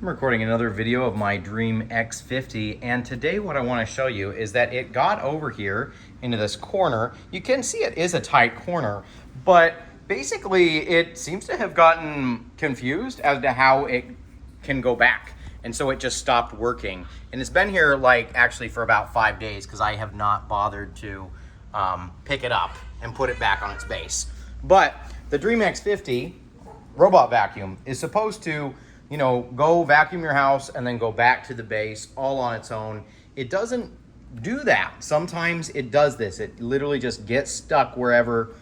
I'm recording another video of my Dreame X50, and today what I want to show you is that it got over here into this corner. You can see it is a tight corner, but basically it seems to have gotten confused as to how it can go back. And so it just stopped working. And it's been here like actually for about 5 days because I have not bothered to pick it up and put it back on its base. But the Dreame X50 robot vacuum is supposed to, go vacuum your house and then go back to the base all on its own. It doesn't do that. Sometimes it does this. It literally just gets stuck wherever,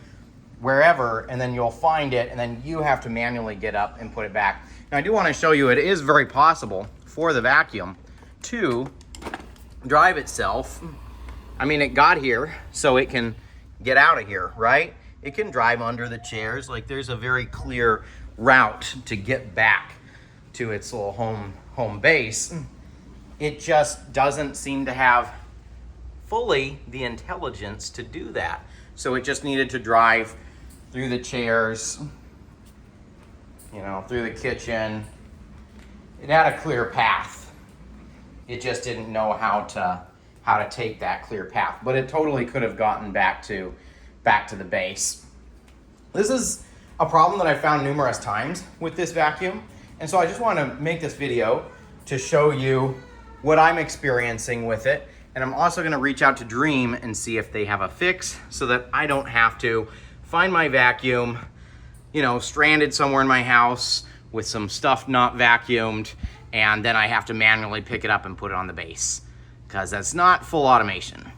and then you'll find it, and then you have to manually get up and put it back. Now I do want to show you it is very possible for the vacuum to drive itself. I mean, it got here so it can get out of here, right? It can drive under the chairs. Like, there's a very clear route to get back to its little home base. It just doesn't seem to have fully the intelligence to do that. So it just needed to drive through the chairs, through the kitchen. It had a clear path. It just didn't know how to take that clear path, but it totally could have gotten back to the base. This is a problem that I found numerous times with this vacuum. And so I just want to make this video to show you what I'm experiencing with it. And I'm also going to reach out to Dreame and see if they have a fix so that I don't have to find my vacuum, stranded somewhere in my house with some stuff not vacuumed, and then I have to manually pick it up and put it on the base, because that's not full automation.